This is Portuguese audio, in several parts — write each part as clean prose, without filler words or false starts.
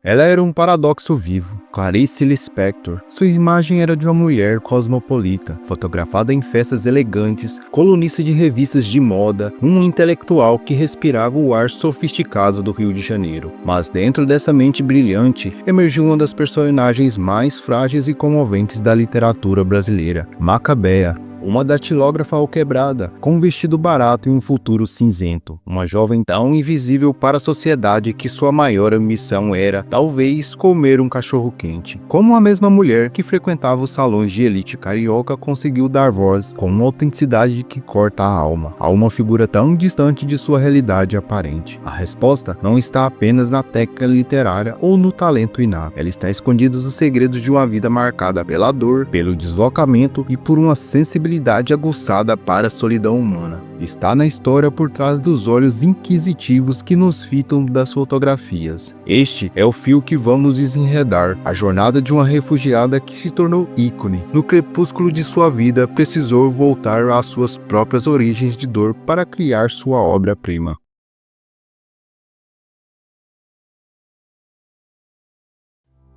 Ela era um paradoxo vivo. Clarice Lispector. Sua imagem era de uma mulher cosmopolita, fotografada em festas elegantes, colunista de revistas de moda, um intelectual que respirava o ar sofisticado do Rio de Janeiro. Mas dentro dessa mente brilhante, emergiu uma das personagens mais frágeis e comoventes da literatura brasileira, Macabea. Uma datilógrafa alquebrada, com um vestido barato e um futuro cinzento. Uma jovem tão invisível para a sociedade que sua maior ambição era, talvez, comer um cachorro-quente. Como a mesma mulher que frequentava os salões de elite carioca conseguiu dar voz com uma autenticidade que corta a alma, a uma figura tão distante de sua realidade aparente. A resposta não está apenas na técnica literária ou no talento inato. Ela está escondida nos segredos de uma vida marcada pela dor, pelo deslocamento e por uma sensibilidade aguçada para a solidão humana. Está na história por trás dos olhos inquisitivos que nos fitam das fotografias. Este é o fio que vamos desenredar, a jornada de uma refugiada que se tornou ícone. No crepúsculo de sua vida, precisou voltar às suas próprias origens de dor para criar sua obra-prima.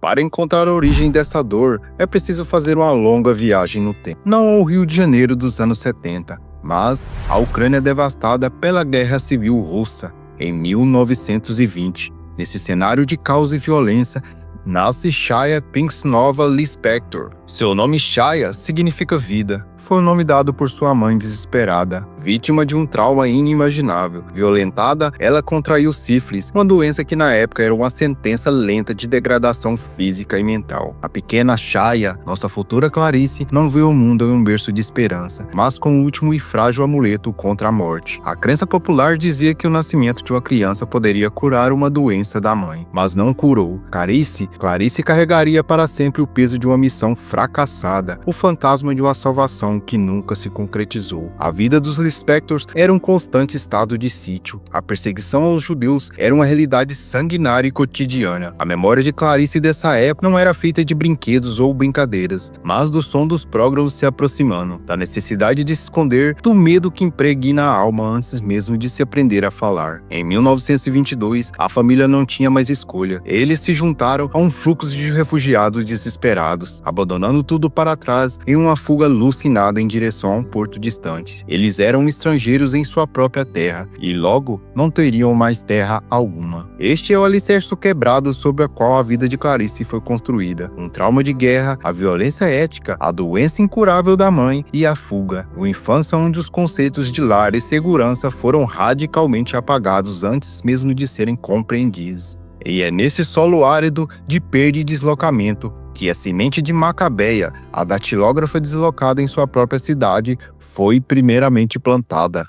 Para encontrar a origem dessa dor, é preciso fazer uma longa viagem no tempo. Não ao Rio de Janeiro dos anos 70, mas à Ucrânia devastada pela Guerra Civil Russa, em 1920. Nesse cenário de caos e violência, nasce Chaya Pinknova Lispector. Seu nome Chaya significa vida. Foi o nome dado por sua mãe desesperada, vítima de um trauma inimaginável. Violentada, ela contraiu sífilis, uma doença que na época era uma sentença lenta de degradação física e mental. A pequena Chaya, nossa futura Clarice, não viu o mundo em um berço de esperança, mas com o último e frágil amuleto contra a morte. A crença popular dizia que o nascimento de uma criança poderia curar uma doença da mãe, mas não curou. Clarice carregaria para sempre o peso de uma missão fracassada, o fantasma de uma salvação que nunca se concretizou. A vida dos Lispectors era um constante estado de sítio. A perseguição aos judeus era uma realidade sanguinária e cotidiana. A memória de Clarice dessa época não era feita de brinquedos ou brincadeiras, mas do som dos prógrafos se aproximando, da necessidade de se esconder, do medo que impregna a alma antes mesmo de se aprender a falar. Em 1922, a família não tinha mais escolha. Eles se juntaram a um fluxo de refugiados desesperados, abandonando tudo para trás em uma fuga alucinada em direção a um porto distante. Eles eram estrangeiros em sua própria terra e logo não teriam mais terra alguma. Este é o alicerce quebrado sobre a qual a vida de Clarice foi construída. Um trauma de guerra, a violência ética, a doença incurável da mãe e a fuga. Uma infância onde os conceitos de lar e segurança foram radicalmente apagados antes mesmo de serem compreendidos. E é nesse solo árido de perda e deslocamento que a semente de Macabea, a datilógrafa deslocada em sua própria cidade, foi primeiramente plantada.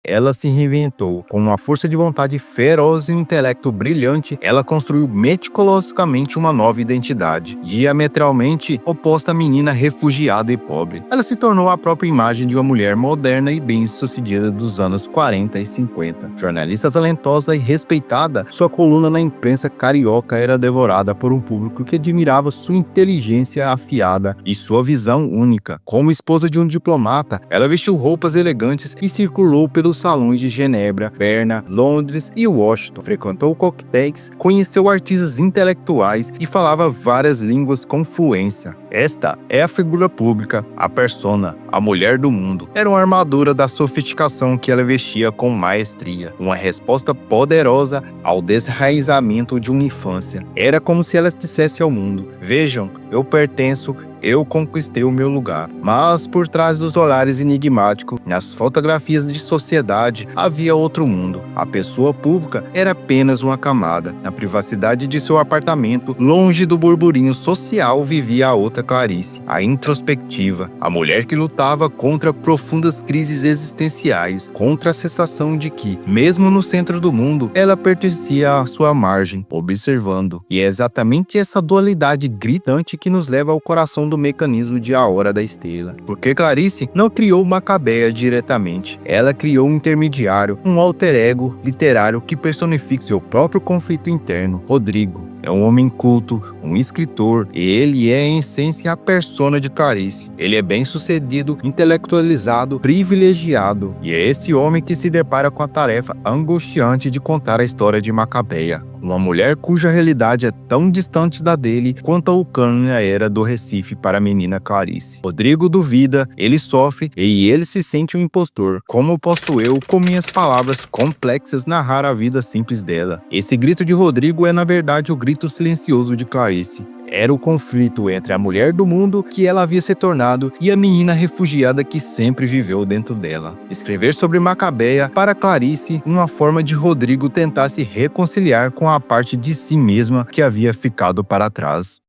Ela se reinventou. Com uma força de vontade feroz e um intelecto brilhante, ela construiu meticulosamente uma nova identidade, diametralmente oposta à menina refugiada e pobre. Ela se tornou a própria imagem de uma mulher moderna e bem-sucedida dos anos 40 e 50. Jornalista talentosa e respeitada, sua coluna na imprensa carioca era devorada por um público que admirava sua inteligência afiada e sua visão única. Como esposa de um diplomata, ela vestiu roupas elegantes e circulou pelos salões de Genebra, Berna, Londres e Washington. Frequentou coquetéis, conheceu artistas intelectuais e falava várias línguas com fluência. Esta é a figura pública, a persona, a mulher do mundo. Era uma armadura da sofisticação que ela vestia com maestria, uma resposta poderosa ao desraizamento de uma infância. Era como se ela dissesse ao mundo: vejam, eu pertenço, eu conquistei o meu lugar. Mas por trás dos olhares enigmáticos, nas fotografias de sociedade, havia outro mundo. A pessoa pública era apenas uma camada. Na privacidade de seu apartamento, longe do burburinho social, vivia a outra Clarice, a introspectiva, a mulher que lutava contra profundas crises existenciais, contra a sensação de que, mesmo no centro do mundo, ela pertencia à sua margem, observando. E é exatamente essa dualidade gritante que nos leva ao coração do mecanismo de A Hora da Estrela. Porque Clarice não criou Macabea diretamente. Ela criou um intermediário, um alter ego literário que personifica seu próprio conflito interno, Rodrigo. É um homem culto, um escritor, e ele é em essência a persona de Clarice. Ele é bem-sucedido, intelectualizado, privilegiado, e é esse homem que se depara com a tarefa angustiante de contar a história de Macabeia, uma mulher cuja realidade é tão distante da dele quanto a Ucrânia era do Recife para a menina Clarice. Rodrigo duvida, ele sofre e ele se sente um impostor. Como posso eu, com minhas palavras complexas, narrar a vida simples dela? Esse grito de Rodrigo é na verdade o grito silencioso de Clarice. Era o conflito entre a mulher do mundo que ela havia se tornado e a menina refugiada que sempre viveu dentro dela. Escrever sobre Macabeia, para Clarice, uma forma de Rodrigo tentar se reconciliar com a parte de si mesma que havia ficado para trás.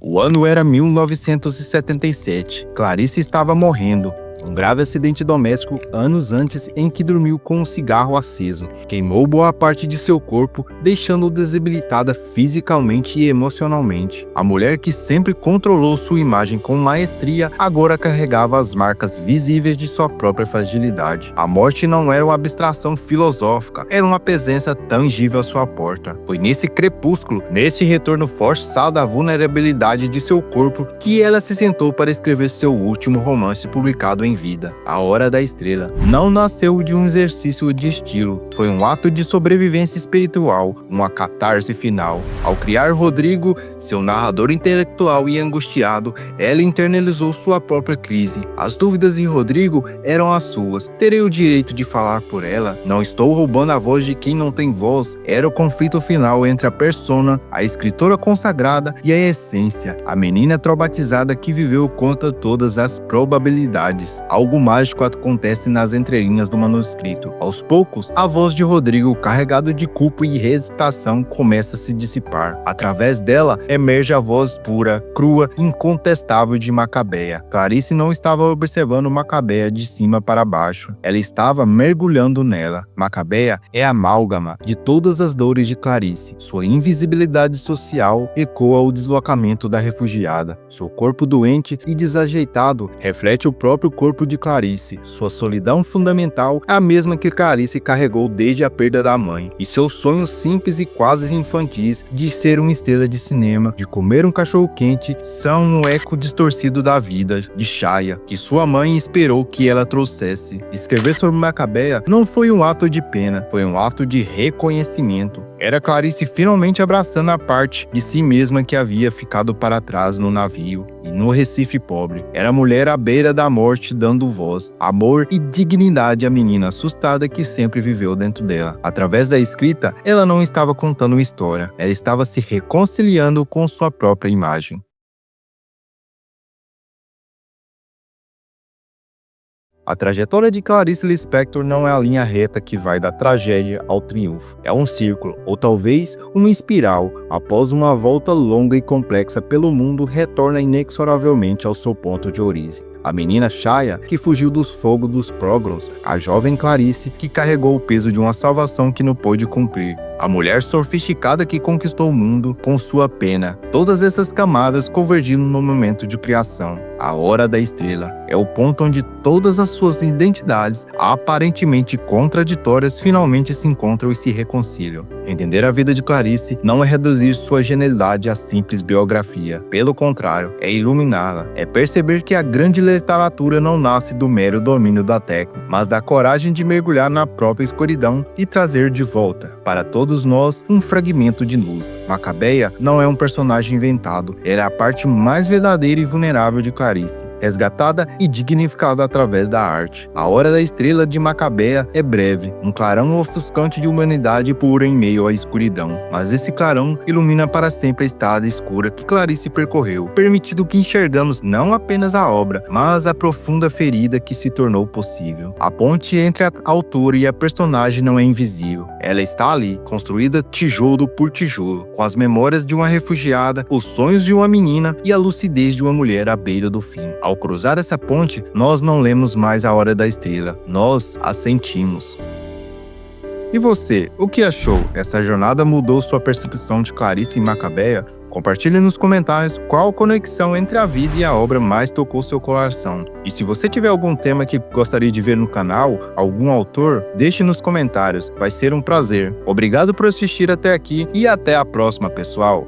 O ano era 1977. Clarice estava morrendo. Um grave acidente doméstico anos antes em que dormiu com um cigarro aceso. Queimou boa parte de seu corpo, deixando-o debilitada fisicamente e emocionalmente. A mulher que sempre controlou sua imagem com maestria agora carregava as marcas visíveis de sua própria fragilidade. A morte não era uma abstração filosófica, era uma presença tangível à sua porta. Foi nesse crepúsculo, neste retorno forçado à vulnerabilidade de seu corpo, que ela se sentou para escrever seu último romance publicado em vida, A Hora da Estrela. Não nasceu de um exercício de estilo, foi um ato de sobrevivência espiritual, uma catarse final. Ao criar Rodrigo, seu narrador intelectual e angustiado, ela internalizou sua própria crise. As dúvidas em Rodrigo eram as suas. Terei o direito de falar por ela? Não estou roubando a voz de quem não tem voz? Era o conflito final entre a persona, a escritora consagrada, e a essência, a menina traumatizada que viveu contra todas as probabilidades. Algo mágico acontece nas entrelinhas do manuscrito. Aos poucos, a voz de Rodrigo, carregada de culpa e hesitação, começa a se dissipar. Através dela, emerge a voz pura, crua, incontestável de Macabeia. Clarice não estava observando Macabeia de cima para baixo. Ela estava mergulhando nela. Macabeia é a amálgama de todas as dores de Clarice. Sua invisibilidade social ecoa o deslocamento da refugiada. Seu corpo doente e desajeitado reflete o próprio corpo de Clarice. Sua solidão fundamental é a mesma que Clarice carregou desde a perda da mãe. E seus sonhos simples e quase infantis de ser uma estrela de cinema, de comer um cachorro-quente, são um eco distorcido da vida de Shaya, que sua mãe esperou que ela trouxesse. Escrever sobre Macabeia não foi um ato de pena, foi um ato de reconhecimento. Era Clarice finalmente abraçando a parte de si mesma que havia ficado para trás no navio e no Recife pobre. Era a mulher à beira da morte dando voz, amor e dignidade à menina assustada que sempre viveu dentro dela. Através da escrita, ela não estava contando uma história, ela estava se reconciliando com sua própria imagem. A trajetória de Clarice Lispector não é a linha reta que vai da tragédia ao triunfo. É um círculo, ou talvez uma espiral. Após uma volta longa e complexa pelo mundo, retorna inexoravelmente ao seu ponto de origem. A menina Shaya, que fugiu dos fogos dos Pogroms, a jovem Clarice, que carregou o peso de uma salvação que não pôde cumprir, a mulher sofisticada que conquistou o mundo com sua pena. Todas essas camadas convergindo no momento de criação. A Hora da Estrela é o ponto onde todas as suas identidades, aparentemente contraditórias, finalmente se encontram e se reconciliam. Entender a vida de Clarice não é reduzir sua genialidade a simples biografia. Pelo contrário, é iluminá-la. É perceber que a grande literatura não nasce do mero domínio da técnica, mas da coragem de mergulhar na própria escuridão e trazer de volta, para todos nós, um fragmento de luz. Macabeia não é um personagem inventado, ela é a parte mais verdadeira e vulnerável de Clarice, resgatada e dignificada através da arte. A Hora da Estrela de Macabeia é breve, um clarão ofuscante de humanidade pura em meio à escuridão, mas esse clarão ilumina para sempre a estrada escura que Clarice percorreu, permitindo que enxergamos não apenas a obra, mas a profunda ferida que se tornou possível. A ponte entre a autora e a personagem não é invisível, ela está ali, construída tijolo por tijolo, com as memórias de uma refugiada, os sonhos de uma menina e a lucidez de uma mulher à beira do fim. Ao cruzar essa ponte, nós não lemos mais a Hora da Estrela, nós a sentimos. E você, o que achou? Essa jornada mudou sua percepção de Clarice e Macabeia? Compartilhe nos comentários qual conexão entre a vida e a obra mais tocou seu coração. E se você tiver algum tema que gostaria de ver no canal, algum autor, deixe nos comentários, vai ser um prazer. Obrigado por assistir até aqui e até a próxima, pessoal!